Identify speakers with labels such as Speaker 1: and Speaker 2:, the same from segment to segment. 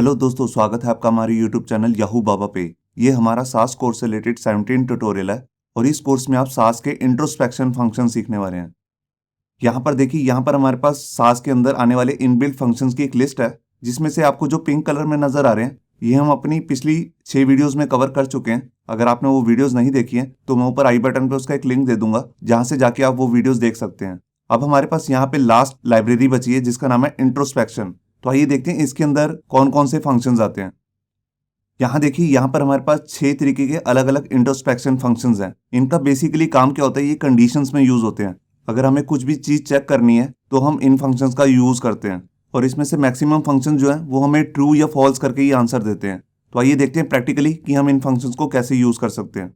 Speaker 1: Hello दोस्तों, स्वागत है आपका हमारे यूट्यूब चैनल याहू बाबा पे। ये हमारा सास कोर्स से रिलेटेड 17 ट्यूटोरियल है और इस कोर्स में आप सास के इंट्रोस्पेक्शन फंक्शन सीखने वाले हैं। यहाँ पर देखिए, यहाँ पर हमारे पास सास के अंदर आने वाले इनबिल्ट फंक्शंस की एक लिस्ट है, जिसमें से आपको जो पिंक कलर में नजर आ रहे हैं ये हम अपनी पिछली 6 वीडियोस में कवर कर चुके हैं। अगर आपने वो वीडियोस नहीं देखी हैं तो मैं ऊपर आई बटन पे उसका एक लिंक दे दूंगा, जहां से जाके आप वो वीडियोस देख सकते हैं। अब हमारे पास यहाँ पे लास्ट लाइब्रेरी बची है जिसका नाम है इंट्रोस्पेक्शन। तो आइए देखते हैं इसके अंदर कौन कौन से फंक्शंस आते हैं। यहाँ देखिए, यहाँ पर हमारे पास 6 तरीके के अलग अलग इंट्रोस्पेक्शन फंक्शंस हैं। इनका बेसिकली काम क्या होता है, ये कंडीशंस में यूज होते हैं। अगर हमें कुछ भी चीज चेक करनी है तो हम इन फंक्शंस का यूज करते हैं और इसमें से मैक्सिमम फंक्शन जो है वो हमें ट्रू या फॉल्स करके ही आंसर देते हैं। तो आइए देखते हैं प्रैक्टिकली कि हम इन फंक्शंस को कैसे यूज कर सकते हैं।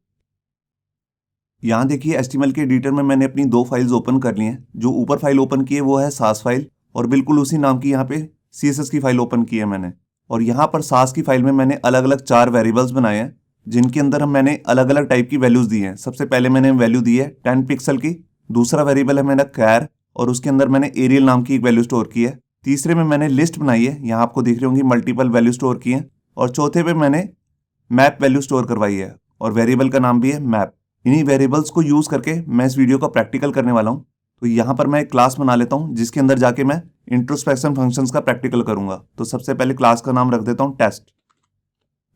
Speaker 1: यहाँ देखिए, HTML के एडिटर में मैंने अपनी 2 फाइल्स ओपन कर ली हैं। जो ऊपर फाइल ओपन की है वो है सास फाइल, और बिल्कुल उसी नाम की यहाँ पे CSS की फाइल ओपन की है मैंने। और यहाँ पर सास की फाइल में मैंने अलग अलग 4 वेरिएबल्स बनाए हैं, जिनके अंदर मैंने अलग अलग टाइप की वैल्यूज दी हैं। सबसे पहले मैंने वैल्यू दी है 10 पिक्सल की। दूसरा वेरिएबल है मेरा कैर, और उसके अंदर मैंने एरियल नाम की एक वैल्यू स्टोर की है। तीसरे में मैंने लिस्ट बनाई है, यहाँ आपको दिख रही होंगी मल्टीपल वैल्यू स्टोर की है। और चौथे पे मैंने मैप वैल्यू स्टोर करवाई है, और वेरिएबल का नाम भी है मैप। इन्हीं वेरिएबल्स को यूज करके मैं इस वीडियो का प्रैक्टिकल करने वाला हूँ। तो यहाँ पर मैं एक क्लास बना लेता हूँ जिसके अंदर जाके मैं इंट्रोस्पेक्शन फंक्शंस का प्रैक्टिकल करूंगा। तो सबसे पहले क्लास का नाम रख देता हूँ टेस्ट।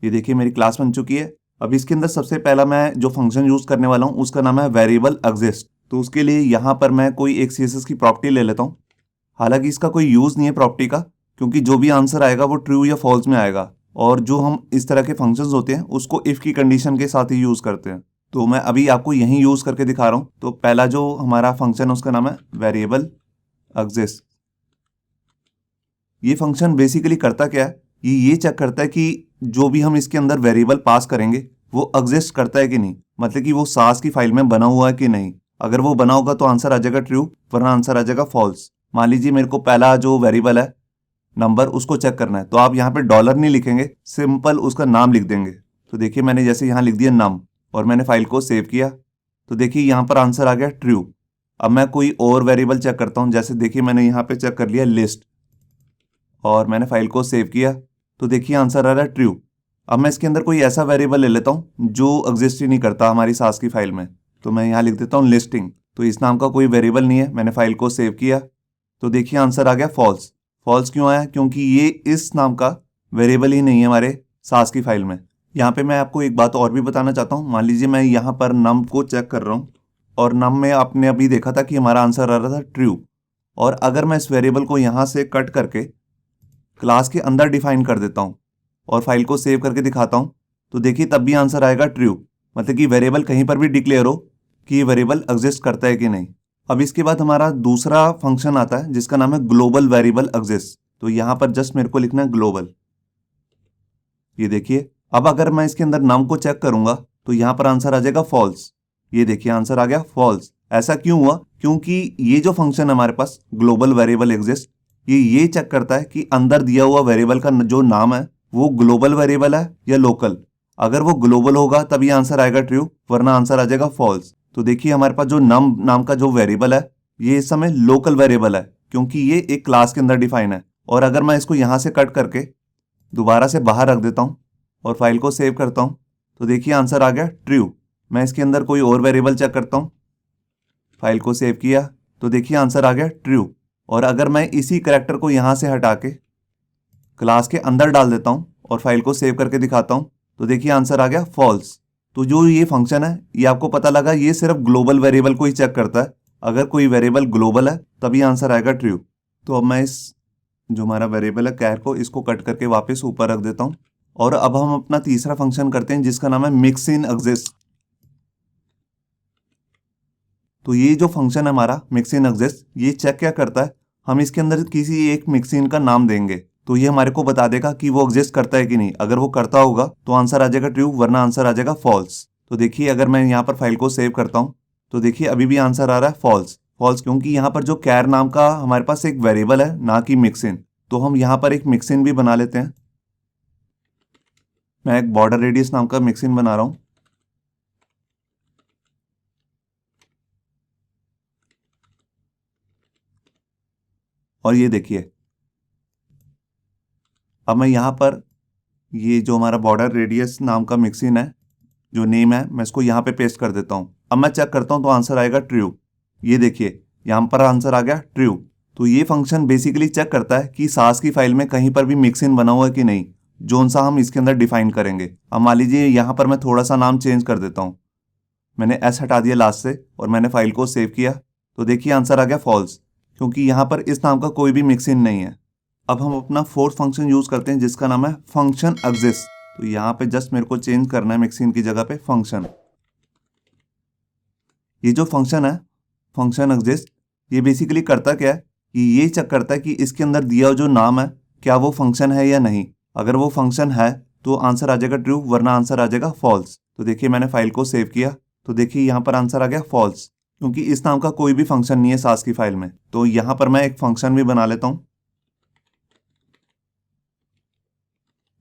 Speaker 1: ये देखिए, मेरी क्लास बन चुकी है। अब इसके अंदर सबसे पहला मैं जो फंक्शन यूज करने वाला हूँ उसका नाम है वेरिएबल एग्जिस्ट। तो उसके लिए यहाँ पर मैं कोई एक CSS की प्रॉपर्टी ले लेता हूँ। हालांकि इसका कोई यूज नहीं है प्रॉपर्टी का, क्योंकि जो भी आंसर आएगा वो ट्रू या फॉल्स में आएगा, और जो हम इस तरह के फंक्शंस होते हैं उसको इफ की कंडीशन के साथ ही यूज करते हैं। तो मैं अभी आपको यही यूज करके दिखा रहा हूं। तो पहला जो हमारा फंक्शन है उसका नाम है वेरिएबल एग्जिस्ट। ये फंक्शन बेसिकली करता क्या है, ये चेक करता है कि जो भी हम इसके अंदर वेरिएबल पास करेंगे वो एग्जिस्ट करता है कि नहीं, मतलब कि वो सास की फाइल में बना हुआ है कि नहीं। अगर वो बना होगा तो आंसर आ जाएगा ट्रू, वरना आंसर आ जाएगा फॉल्स। मान लीजिए मेरे को पहला जो वेरिएबल है नंबर, उसको चेक करना है, तो आप यहाँ पे डॉलर नहीं लिखेंगे, सिंपल उसका नाम लिख देंगे। तो देखिए, मैंने जैसे यहाँ लिख दिया नम, और मैंने फाइल को सेव किया। तो देखिए यहाँ पर आंसर आ गया ट्रू। अब मैं कोई और वेरिएबल चेक करता हूँ, जैसे देखिए मैंने यहाँ पे चेक कर लिया लिस्ट, और मैंने फाइल को सेव किया। तो देखिए आंसर आ रहा है ट्रू। अब मैं इसके अंदर कोई ऐसा वेरिएबल ले लेता हूँ जो एग्जिस्ट ही नहीं करता हमारी सास की फाइल में। तो मैं यहाँ लिख देता हूँ लिस्टिंग। तो इस नाम का कोई वेरिएबल नहीं है, मैंने फाइल को सेव किया। तो देखिए आंसर आ गया फॉल्स। फॉल्स क्यों आया, क्योंकि ये इस नाम का वेरिएबल ही नहीं है हमारे सास की फाइल में। यहाँ पे मैं आपको एक बात और भी बताना चाहता हूँ। मान लीजिए मैं यहाँ पर नम को चेक कर रहा हूँ, और नम में आपने अभी देखा था कि हमारा आंसर आ रहा था ट्रू। और अगर मैं इस वेरिएबल को यहाँ से कट करके क्लास के अंदर डिफाइन कर देता हूँ और फाइल को सेव करके दिखाता हूँ, तो देखिए तब भी आंसर आएगा ट्रू। मतलब कि वेरिएबल कहीं पर भी डिक्लेयर हो कि ये वेरिएबल एग्जिस्ट करता है कि नहीं। अब इसके बाद हमारा दूसरा फंक्शन आता है जिसका नाम है ग्लोबल वेरिएबल एग्जिस्ट। तो यहाँ पर जस्ट मेरे को लिखना है ग्लोबल। ये देखिए, अब अगर मैं इसके अंदर नम को चेक करूंगा तो यहाँ पर आंसर आ जाएगा फॉल्स। ये देखिए आंसर आ गया फॉल्स। ऐसा क्यों हुआ, क्योंकि ये जो फंक्शन है हमारे पास ग्लोबल वेरिएबल एग्जिस्ट, ये चेक करता है कि अंदर दिया हुआ वेरिएबल का जो नाम है वो ग्लोबल वेरिएबल है या लोकल। अगर वो ग्लोबल होगा तभी आंसर आएगा ट्रू, वरना आंसर आ जाएगा फॉल्स। तो देखिए हमारे पास जो नम नाम का जो वेरिएबल है ये इस समय लोकल वेरिएबल है, क्योंकि ये एक क्लास के अंदर डिफाइन है। और अगर मैं इसको यहां से कट करके दोबारा से बाहर रख देता हूं और फाइल को सेव करता हूं, तो देखिए आंसर आ गया ट्रू। मैं इसके अंदर कोई और वेरिएबल चेक करता हूं, फाइल को सेव किया, तो देखिए आंसर आ गया ट्रू। और अगर मैं इसी करैक्टर को यहां से हटा के क्लास के अंदर डाल देता हूं और फाइल को सेव करके दिखाता हूं, तो देखिए आंसर आ गया फॉल्स। तो जो ये फंक्शन है ये आपको पता लगा, ये सिर्फ ग्लोबल वेरिएबल को ही चेक करता है। अगर कोई वेरिएबल ग्लोबल है तभी आंसर आएगा ट्रू। तो अब मैं इस जो हमारा वेरिएबल है कैर को, इसको कट करके वापस ऊपर रख देता हूं। और अब हम अपना तीसरा फंक्शन करते हैं जिसका नाम है मिक्स इन एग्जिस्ट। तो ये जो फंक्शन है हमारा मिक्स इन एग्जिस्ट, ये चेक क्या करता है, हम इसके अंदर किसी एक मिक्स इन का नाम देंगे तो ये हमारे को बता देगा कि वो एग्जिस्ट करता है कि नहीं। अगर वो करता होगा तो आंसर आ जाएगा ट्रू, वरना आंसर आ जाएगा फॉल्स। तो देखिए अगर मैं यहाँ पर फाइल को सेव करता हूँ तो देखिए अभी भी आंसर आ रहा है फॉल्स। फॉल्स क्योंकि यहाँ पर जो कैर नाम का हमारे पास एक वेरिएबल है, ना कि मिक्स इन। तो हम यहाँ पर एक मिक्स इन भी बना लेते हैं। मैं एक बॉर्डर रेडियस नाम का मिक्स इन बना रहा हूँ। और ये देखिए अब मैं यहाँ पर ये जो हमारा बॉर्डर रेडियस नाम का मिक्सिन है, जो नेम है, मैं इसको यहाँ पे पेस्ट कर देता हूँ। अब मैं चेक करता हूँ तो आंसर आएगा ट्रू। ये देखिए यहाँ पर आंसर आ गया ट्रू। तो ये फंक्शन बेसिकली चेक करता है कि सास की फाइल में कहीं पर भी मिक्सिन बना हुआ है कि नहीं, जोन सा हम इसके अंदर डिफाइन करेंगे। अब मान लीजिए यहाँ पर मैं थोड़ा सा नाम चेंज कर देता हूँ, मैंने एस हटा दिया लास्ट से और मैंने फाइल को सेव किया, तो देखिए आंसर आ गया फॉल्स, क्योंकि यहाँ पर इस नाम का कोई भी मिक्सिन नहीं है। अब हम अपना फोर्थ फंक्शन यूज करते हैं जिसका नाम है फंक्शन एग्जिस्ट। तो यहाँ पे जस्ट मेरे को चेंज करना है मिक्सिन की जगह पे फंक्शन। ये जो फंक्शन है फंक्शन एग्जिस्ट, ये बेसिकली करता क्या है कि ये चेक करता है कि इसके अंदर दिया हुआ जो नाम है क्या वो फंक्शन है या नहीं। अगर वो फंक्शन है तो आंसर आ जाएगा ट्रू, वरना आंसर आ जाएगा फॉल्स। तो देखिए मैंने फाइल को सेव किया, तो देखिए यहाँ पर आंसर आ गया फॉल्स, क्योंकि इस नाम का कोई भी फंक्शन नहीं है सास की फाइल में। तो यहाँ पर मैं एक फंक्शन भी बना लेता हूँ।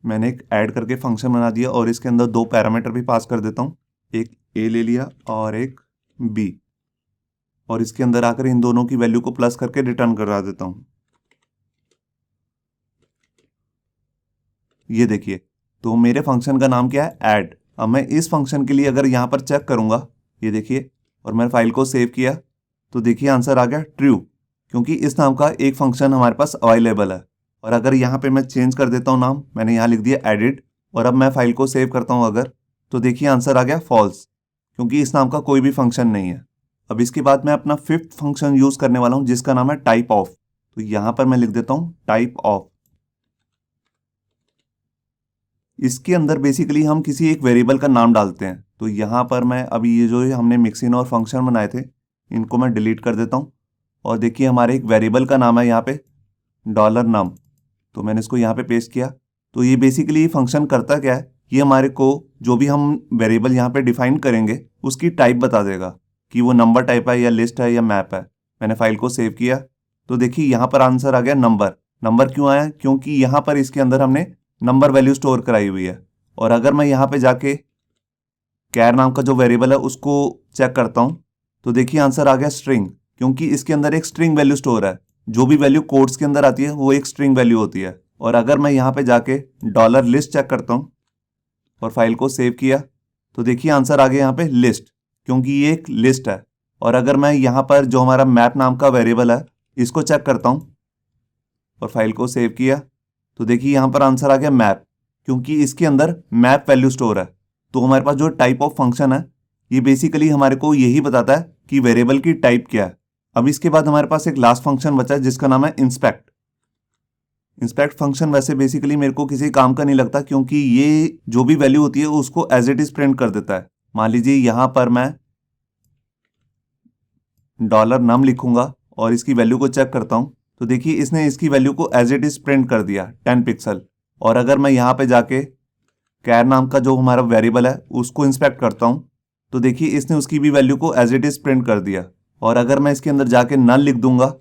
Speaker 1: मैंने एक ऐड करके फंक्शन बना दिया और इसके अंदर 2 पैरामीटर भी पास कर देता हूँ, एक ए ले लिया और एक बी, और इसके अंदर आकर इन दोनों की वैल्यू को प्लस करके रिटर्न करा देता हूँ। ये देखिए, तो मेरे फंक्शन का नाम क्या है, ऐड। अब मैं इस फंक्शन के लिए अगर यहाँ पर चेक करूँगा, ये देखिए, और मैंने फाइल को सेव किया, तो देखिए आंसर आ गया ट्रू, क्योंकि इस नाम का एक फंक्शन हमारे पास अवेलेबल है। और अगर यहाँ पे मैं चेंज कर देता हूँ नाम, मैंने यहाँ लिख दिया एडिट, और अब मैं फाइल को सेव करता हूँ अगर, तो देखिए आंसर आ गया फॉल्स, क्योंकि इस नाम का कोई भी फंक्शन नहीं है। अब इसके बाद मैं अपना फिफ्थ फंक्शन यूज करने वाला हूँ जिसका नाम है टाइप ऑफ। तो यहाँ पर मैं लिख देता हूँ टाइप ऑफ। इसके अंदर बेसिकली हम किसी एक वेरिएबल का नाम डालते हैं। तो यहाँ पर मैं अभी ये जो हमने मिक्सिन और फंक्शन बनाए थे, इनको मैं डिलीट कर देता हूँ, और देखिए हमारे एक वेरिएबल का नाम है यहाँ पे $num। तो मैंने इसको यहाँ पे पेस्ट किया। तो ये बेसिकली फंक्शन करता क्या है, ये हमारे को जो भी हम वेरिएबल यहाँ पे डिफाइन करेंगे उसकी टाइप बता देगा कि वो नंबर टाइप है या लिस्ट है या मैप है। मैंने फाइल को सेव किया, तो देखिए यहाँ पर आंसर आ गया नंबर। नंबर क्यों आया, क्योंकि यहाँ पर इसके अंदर हमने नंबर वैल्यू स्टोर कराई हुई है। और अगर मैं यहाँ पे जाके कैर नाम का जो वेरिएबल है उसको चेक करता हूँ, तो देखिए आंसर आ गया स्ट्रिंग, क्योंकि इसके अंदर एक स्ट्रिंग वैल्यू स्टोर है। जो भी वैल्यू कोड्स के अंदर आती है वो एक स्ट्रिंग वैल्यू होती है। और अगर मैं यहाँ पे जाके $list चेक करता हूँ और फाइल को सेव किया, तो देखिए आंसर आ गया यहाँ पे लिस्ट, क्योंकि ये एक लिस्ट है। और अगर मैं यहाँ पर जो हमारा मैप नाम का वेरिएबल है इसको चेक करता हूँ और फाइल को सेव किया, तो देखिए यहाँ पर आंसर आ गया मैप, क्योंकि इसके अंदर मैप वैल्यू स्टोर है। तो हमारे पास जो टाइप ऑफ फंक्शन है ये बेसिकली हमारे को यही बताता है कि वेरिएबल की टाइप क्या है। अब इसके बाद हमारे पास एक लास्ट फंक्शन बचा है जिसका नाम है इंस्पेक्ट। इंस्पेक्ट फंक्शन वैसे बेसिकली मेरे को किसी काम का नहीं लगता, क्योंकि ये जो भी वैल्यू होती है उसको एज इट इज प्रिंट कर देता है। मान लीजिए यहाँ पर मैं $num लिखूंगा और इसकी वैल्यू को चेक करता हूँ, तो देखिए इसने इसकी वैल्यू को एज इट इज प्रिंट कर दिया 10 पिक्सल। और अगर मैं यहाँ पे जाके कैर नाम का जो हमारा वेरिएबल है उसको इंस्पेक्ट करता हूँ, तो देखिए इसने उसकी भी वैल्यू को एज इट इज प्रिंट कर दिया। और अगर मैं इसके अंदर जाके नल लिख दूंगा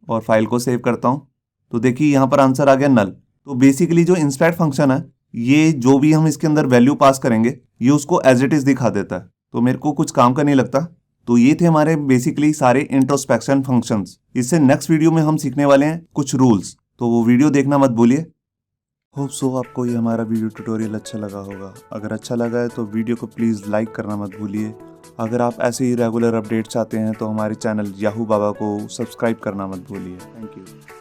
Speaker 1: और फाइल को सेव करता हूँ, तो देखिए यहाँ पर आंसर आ गया नल। तो बेसिकली जो इंस्पेक्ट फंक्शन है ये जो भी हम इसके अंदर वैल्यू पास करेंगे ये उसको एज इट इज दिखा देता है, तो मेरे को कुछ काम का नहीं लगता। तो ये थे हमारे बेसिकली सारे इंट्रोस्पेक्शन फंक्शंस। इससे नेक्स्ट वीडियो में हम सीखने वाले हैं कुछ रूल्स, तो वो वीडियो देखना मत भूलिए। होप सो आपको ये हमारा वीडियो ट्यूटोरियल अच्छा लगा होगा। अगर अच्छा लगा है तो वीडियो को प्लीज़ लाइक करना मत भूलिए। अगर आप ऐसे ही रेगुलर अपडेट चाहते हैं तो हमारे चैनल याहू बाबा को सब्सक्राइब करना मत भूलिए। Thank you.